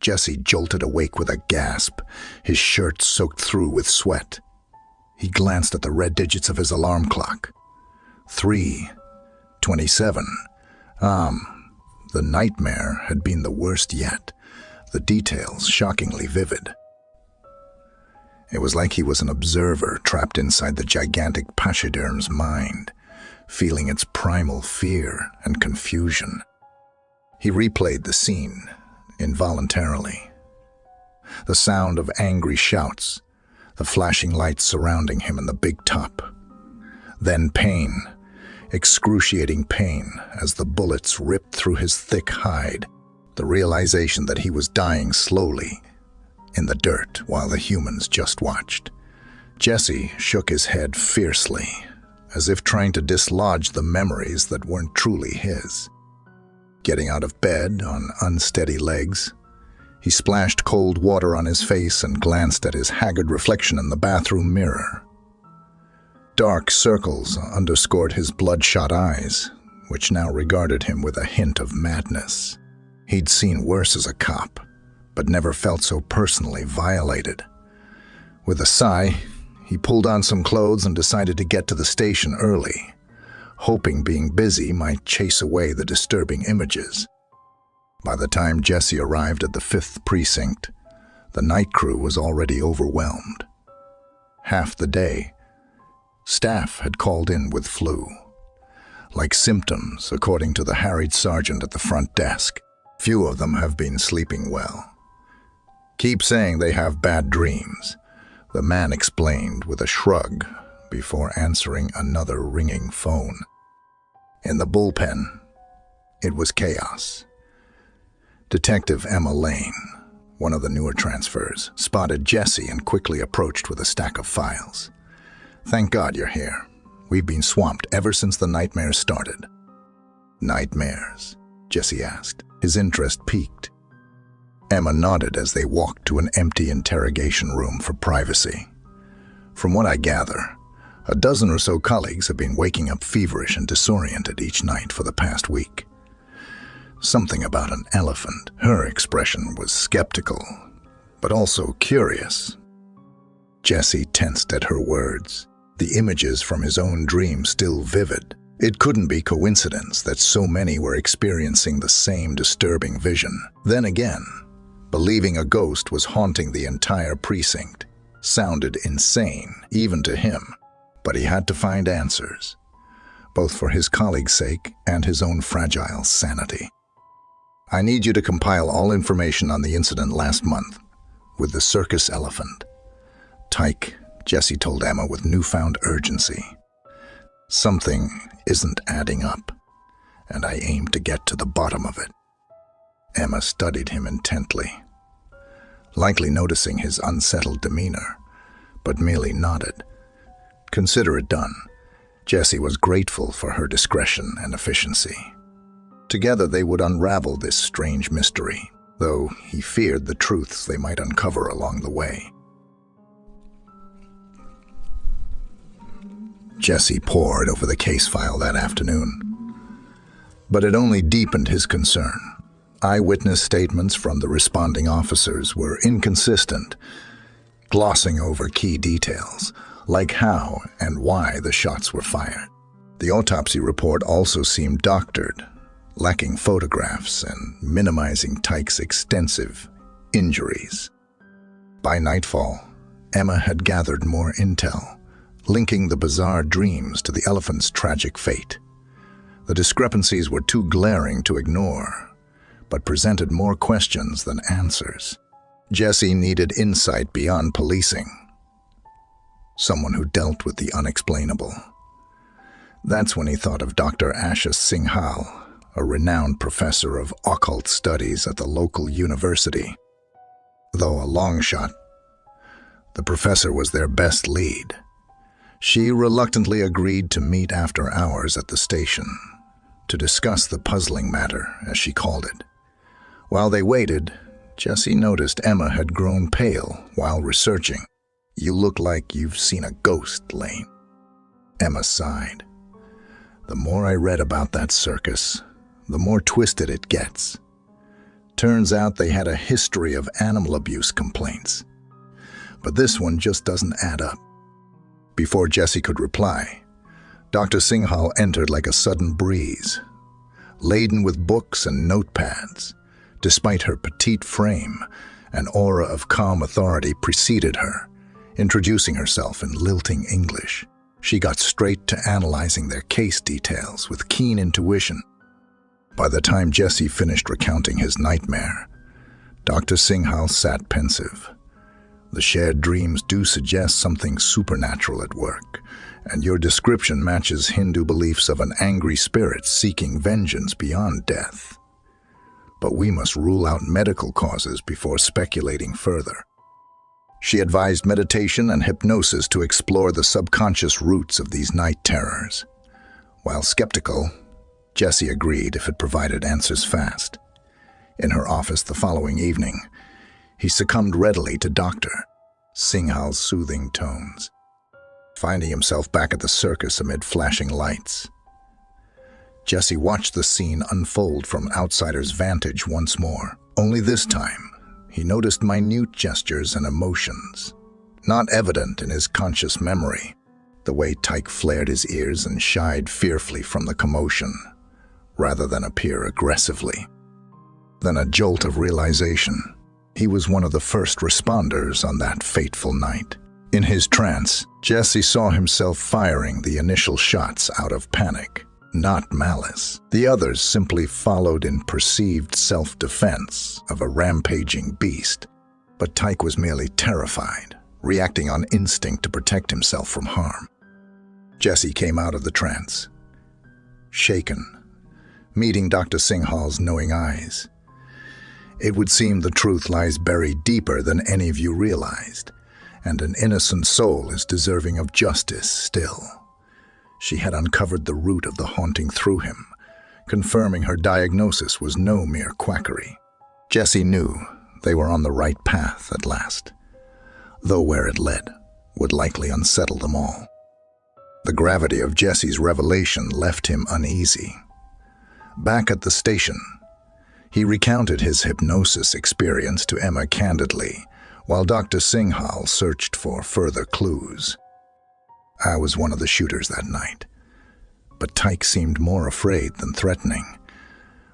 Jesse jolted awake with a gasp, his shirt soaked through with sweat. He glanced at the red digits of his alarm clock. 3:27. The nightmare had been the worst yet, the details shockingly vivid. It was like he was an observer trapped inside the gigantic pachyderm's mind, feeling its primal fear and confusion. He replayed the scene, involuntarily. The sound of angry shouts, the flashing lights surrounding him in the big top. Then pain, excruciating pain as the bullets ripped through his thick hide, the realization that he was dying slowly, in the dirt while the humans just watched. Jesse shook his head fiercely, as if trying to dislodge the memories that weren't truly his. Getting out of bed on unsteady legs, he splashed cold water on his face and glanced at his haggard reflection in the bathroom mirror. Dark circles underscored his bloodshot eyes, which now regarded him with a hint of madness. He'd seen worse as a cop, but never felt so personally violated. With a sigh, he pulled on some clothes and decided to get to the station early, hoping being busy might chase away the disturbing images. By the time Jesse arrived at the 5th precinct, the night crew was already overwhelmed. Half the day, staff had called in with flu. Like symptoms, according to the harried sergeant at the front desk, few of them have been sleeping well. "Keep saying they have bad dreams," the man explained with a shrug before answering another ringing phone. In the bullpen, it was chaos. Detective Emma Lane, one of the newer transfers, spotted Jesse and quickly approached with a stack of files. "Thank God you're here. We've been swamped ever since the nightmares started." "Nightmares?" Jesse asked. His interest piqued. Emma nodded as they walked to an empty interrogation room for privacy. "From what I gather, a dozen or so colleagues have been waking up feverish and disoriented each night for the past week. Something about an elephant." Her expression was skeptical, but also curious. Jesse tensed at her words, the images from his own dream still vivid. It couldn't be coincidence that so many were experiencing the same disturbing vision. Then again, believing a ghost was haunting the entire precinct sounded insane, even to him. But he had to find answers, both for his colleagues' sake and his own fragile sanity. "I need you to compile all information on the incident last month with the circus elephant." "Tyke," Jesse told Emma with newfound urgency. "Something isn't adding up, and I aim to get to the bottom of it." Emma studied him intently, likely noticing his unsettled demeanor, but merely nodded. Consider it done. Jesse was grateful for her discretion and efficiency. Together they would unravel this strange mystery, though he feared the truths they might uncover along the way. Jesse pored over the case file that afternoon, but it only deepened his concern. Eyewitness statements from the responding officers were inconsistent, glossing over key details, like how and why the shots were fired. The autopsy report also seemed doctored, lacking photographs and minimizing Tyke's extensive injuries. By nightfall, Emma had gathered more intel, linking the bizarre dreams to the elephant's tragic fate. The discrepancies were too glaring to ignore, but presented more questions than answers. Jesse needed insight beyond policing, someone who dealt with the unexplainable. That's when he thought of Dr. Ashish Singhal, a renowned professor of occult studies at the local university. Though a long shot, the professor was their best lead. She reluctantly agreed to meet after hours at the station to discuss the puzzling matter, as she called it. While they waited, Jesse noticed Emma had grown pale while researching. "You look like you've seen a ghost, Lane." Emma sighed. "The more I read about that circus, the more twisted it gets. Turns out they had a history of animal abuse complaints. But this one just doesn't add up. Before Jessie could reply, Dr. Singhal entered like a sudden breeze, laden with books and notepads. Despite her petite frame, an aura of calm authority preceded her, introducing herself in lilting English. She got straight to analyzing their case details with keen intuition. By the time Jessie finished recounting his nightmare, Dr. Singhal sat pensive. The shared dreams do suggest something supernatural at work, and your description matches Hindu beliefs of an angry spirit seeking vengeance beyond death. But we must rule out medical causes before speculating further. She advised meditation and hypnosis to explore the subconscious roots of these night terrors. While skeptical, Jessie agreed if it provided answers fast. In her office the following evening, he succumbed readily to Dr. Singhal's soothing tones, finding himself back at the circus amid flashing lights. Jessie watched the scene unfold from outsider's vantage once more. Only this time, he noticed minute gestures and emotions, not evident in his conscious memory. The way Tyke flared his ears and shied fearfully from the commotion, rather than appear aggressively. Then a jolt of realization. He was one of the first responders on that fateful night. In his trance, Jessie saw himself firing the initial shots out of panic, not malice. The others simply followed in perceived self-defense of a rampaging beast. But Tyke was merely terrified, reacting on instinct to protect himself from harm. Jessie came out of the trance, shaken, meeting Dr. Singhal's knowing eyes. It would seem the truth lies buried deeper than any of you realized, and an innocent soul is deserving of justice still. She had uncovered the root of the haunting through him, confirming her diagnosis was no mere quackery. Jessie knew they were on the right path at last, though where it led would likely unsettle them all. The gravity of Jessie's revelation left him uneasy. Back at the station, he recounted his hypnosis experience to Emma candidly, while Dr. Singhal searched for further clues. I was one of the shooters that night, but Tyke seemed more afraid than threatening.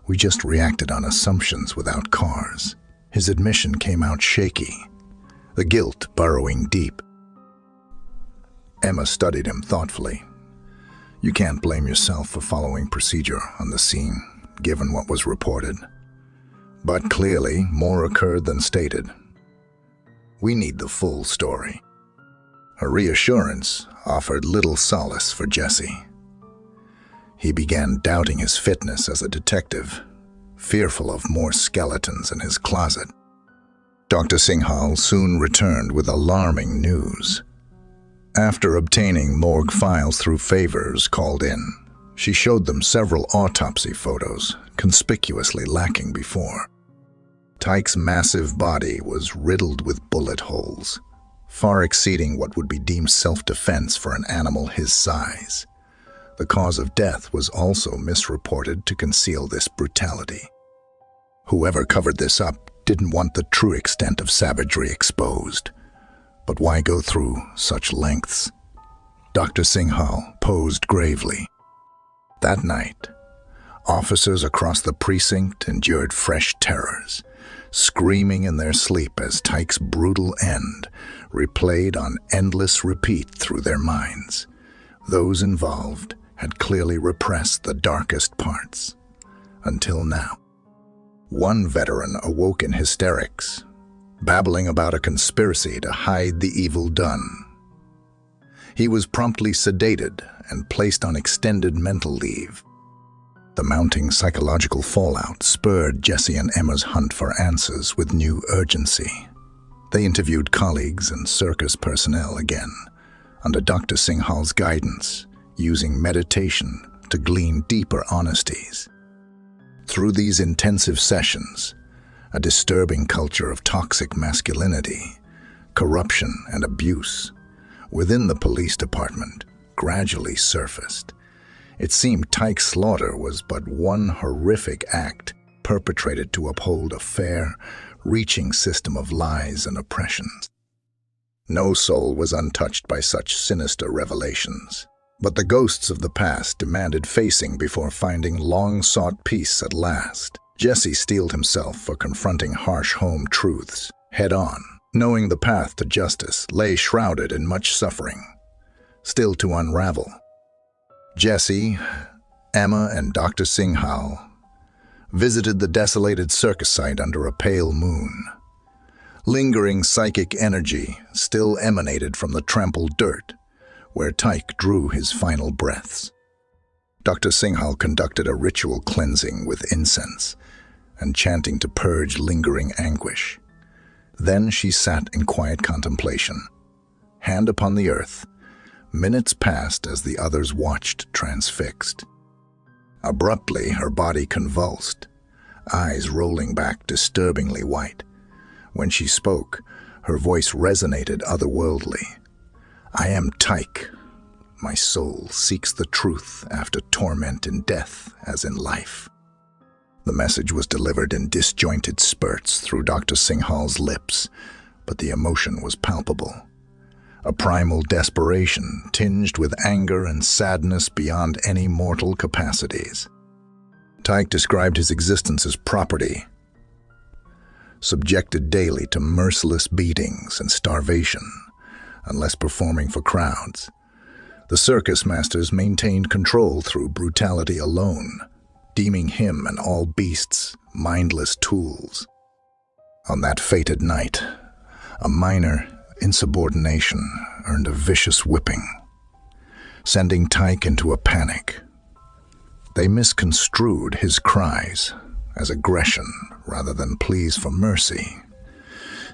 We just reacted on assumptions without cause. His admission came out shaky, the guilt burrowing deep. Emma studied him thoughtfully. You can't blame yourself for following procedure on the scene, given what was reported. But clearly, more occurred than stated. We need the full story. Her reassurance offered little solace for Jessie. He began doubting his fitness as a detective, fearful of more skeletons in his closet. Dr. Singhal soon returned with alarming news. After obtaining morgue files through favors called in, she showed them several autopsy photos, conspicuously lacking before. Tyke's massive body was riddled with bullet holes, far exceeding what would be deemed self-defense for an animal his size. The cause of death was also misreported to conceal this brutality. Whoever covered this up didn't want the true extent of savagery exposed. But why go through such lengths? Dr. Singhal posed gravely. That night, officers across the precinct endured fresh terrors, screaming in their sleep as Tyke's brutal end replayed on endless repeat through their minds. Those involved had clearly repressed the darkest parts, until now. One veteran awoke in hysterics, babbling about a conspiracy to hide the evil done. He was promptly sedated and placed on extended mental leave. The mounting psychological fallout spurred Jessie and Emma's hunt for answers with new urgency. They interviewed colleagues and circus personnel again, under Dr. Singhal's guidance, using meditation to glean deeper honesties. Through these intensive sessions, a disturbing culture of toxic masculinity, corruption, and abuse within the police department gradually surfaced. It seemed Tyke's slaughter was but one horrific act perpetrated to uphold a fair, reaching system of lies and oppressions. No soul was untouched by such sinister revelations, but the ghosts of the past demanded facing before finding long-sought peace at last. Jesse steeled himself for confronting harsh home truths head-on, knowing the path to justice lay shrouded in much suffering, still to unravel. Jesse, Emma, and Dr. Singhal visited the desolated circus site under a pale moon. Lingering psychic energy still emanated from the trampled dirt, where Tyke drew his final breaths. Dr. Singhal conducted a ritual cleansing with incense and chanting to purge lingering anguish. Then she sat in quiet contemplation, hand upon the earth. Minutes passed as the others watched transfixed. Abruptly, her body convulsed, eyes rolling back disturbingly white. When she spoke, her voice resonated otherworldly. "I am Tyke. My soul seeks the truth after torment in death as in life." The message was delivered in disjointed spurts through Dr. Singhal's lips, but the emotion was palpable. A primal desperation tinged with anger and sadness beyond any mortal capacities. Tyke described his existence as property, subjected daily to merciless beatings and starvation, unless performing for crowds. The circus masters maintained control through brutality alone, deeming him and all beasts mindless tools. On that fated night, a minor insubordination earned a vicious whipping, sending Tyke into a panic. They misconstrued his cries as aggression rather than pleas for mercy,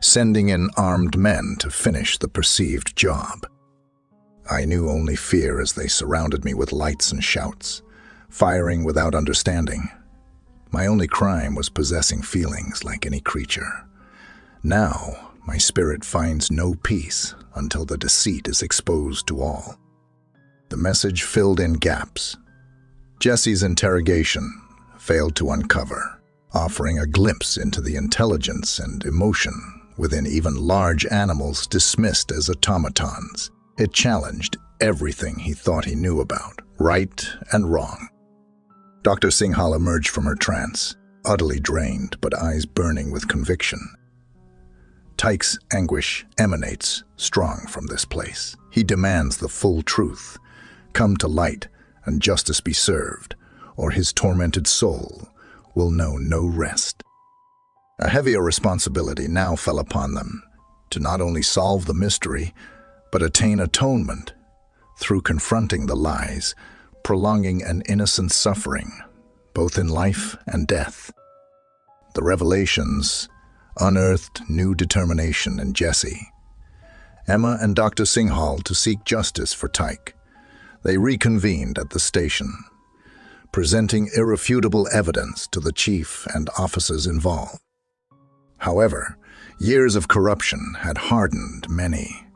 sending in armed men to finish the perceived job. I knew only fear as they surrounded me with lights and shouts, firing without understanding. My only crime was possessing feelings like any creature. Now, my spirit finds no peace until the deceit is exposed to all. The message filled in gaps. Jesse's interrogation failed to uncover, offering a glimpse into the intelligence and emotion within even large animals dismissed as automatons. It challenged everything he thought he knew about, right and wrong. Dr. Singhal emerged from her trance, utterly drained but eyes burning with conviction. Tyke's anguish emanates strong from this place. He demands the full truth, come to light and justice be served, or his tormented soul will know no rest. A heavier responsibility now fell upon them, to not only solve the mystery, but attain atonement through confronting the lies, prolonging an innocent suffering, both in life and death. The revelations unearthed new determination in Jesse, Emma, and Dr. Singhal to seek justice for Tyke. They reconvened at the station, presenting irrefutable evidence to the chief and officers involved. However, years of corruption had hardened many.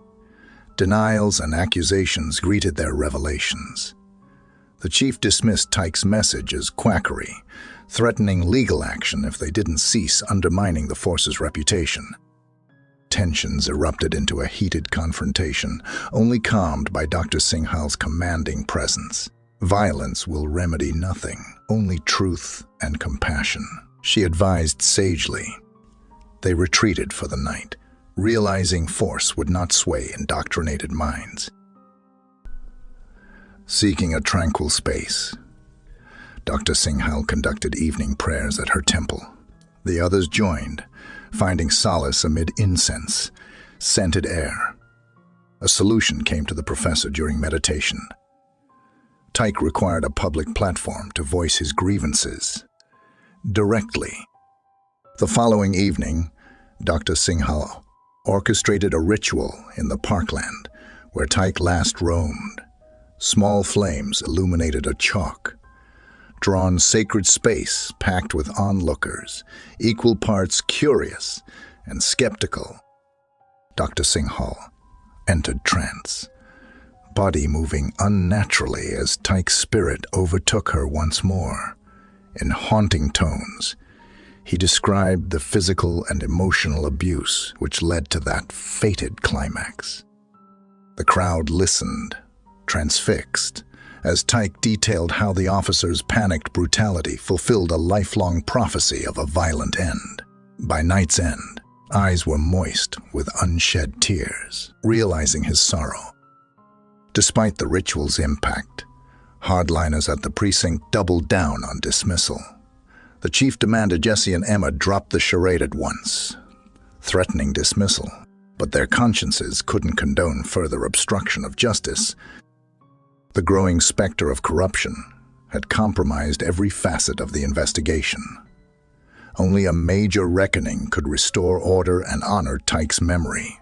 Denials and accusations greeted their revelations. The chief dismissed Tyke's message as quackery, threatening legal action if they didn't cease undermining the force's reputation. Tensions erupted into a heated confrontation, only calmed by Dr. Singhal's commanding presence. Violence will remedy nothing, only truth and compassion, she advised sagely. They retreated for the night, realizing force would not sway indoctrinated minds. Seeking a tranquil space, Dr. Singhal conducted evening prayers at her temple. The others joined, finding solace amid incense, scented air. A solution came to the professor during meditation. Tyke required a public platform to voice his grievances directly. The following evening, Dr. Singhal orchestrated a ritual in the parkland where Tyke last roamed. Small flames illuminated a chalk-drawn sacred space packed with onlookers, equal parts curious and skeptical. Dr. Singhal entered trance, body moving unnaturally as Tyke's spirit overtook her once more. In haunting tones, He described the physical and emotional abuse which led to that fated climax. The crowd listened, transfixed, as Tyke detailed how the officer's panicked brutality fulfilled a lifelong prophecy of a violent end. By night's end, eyes were moist with unshed tears, realizing his sorrow. Despite the ritual's impact, hardliners at the precinct doubled down on dismissal. The chief demanded Jesse and Emma drop the charade at once, threatening dismissal, but their consciences couldn't condone further obstruction of justice. The growing specter of corruption had compromised every facet of the investigation. Only a major reckoning could restore order and honor Tyke's memory.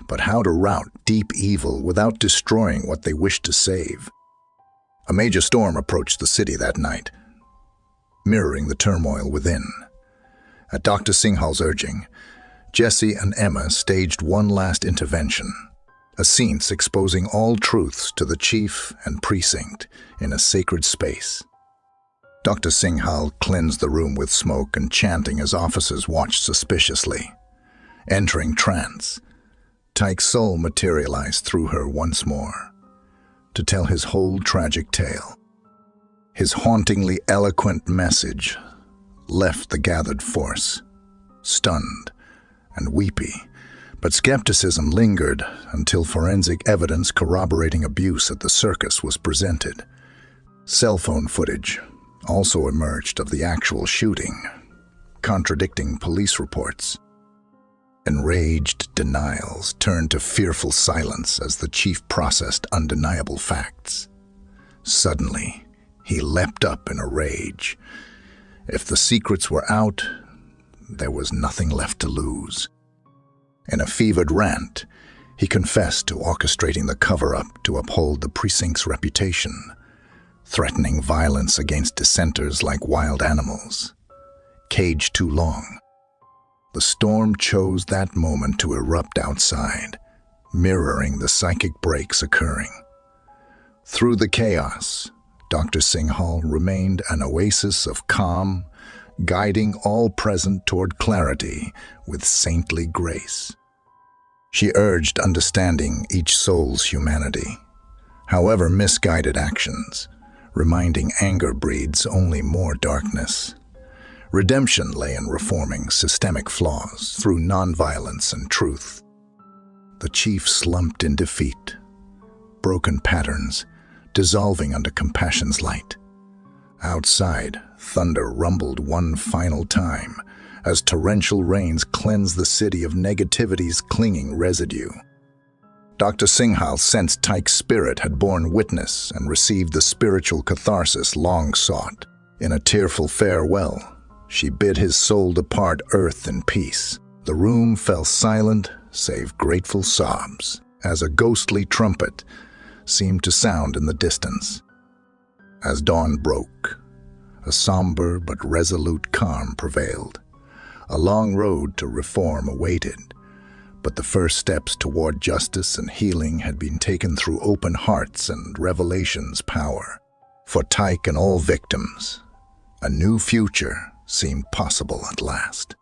But how to rout deep evil without destroying what they wished to save? A major storm approached the city that night, mirroring the turmoil within. At Dr. Singhal's urging, Jesse and Emma staged one last intervention, a scene exposing all truths to the chief and precinct in a sacred space. Dr. Singhal cleansed the room with smoke and chanting as officers watched suspiciously. Entering trance, Tyke's soul materialized through her once more, to tell his whole tragic tale. His hauntingly eloquent message left the gathered force, stunned and weepy, but skepticism lingered until forensic evidence corroborating abuse at the circus was presented. Cell phone footage also emerged of the actual shooting, contradicting police reports. Enraged denials turned to fearful silence as the chief processed undeniable facts. Suddenly, he leapt up in a rage. If the secrets were out, there was nothing left to lose. In a fevered rant, he confessed to orchestrating the cover-up to uphold the precinct's reputation, threatening violence against dissenters like wild animals. Caged too long. The storm chose that moment to erupt outside, mirroring the psychic breaks occurring. Through the chaos, Dr. Singhal remained an oasis of calm, guiding all present toward clarity with saintly grace. She urged understanding each soul's humanity, however misguided actions, reminding anger breeds only more darkness. Redemption lay in reforming systemic flaws through nonviolence and truth. The chief slumped in defeat, broken patterns dissolving under compassion's light. Outside, thunder rumbled one final time as torrential rains cleansed the city of negativity's clinging residue. Dr. Singhal sensed Tyke's spirit had borne witness and received the spiritual catharsis long sought. In a tearful farewell, she bid his soul depart earth in peace. The room fell silent, save grateful sobs, as a ghostly trumpet seemed to sound in the distance. As dawn broke, a somber but resolute calm prevailed. A long road to reform awaited, but the first steps toward justice and healing had been taken through open hearts and revelation's power. For Tyke and all victims, a new future seemed possible at last.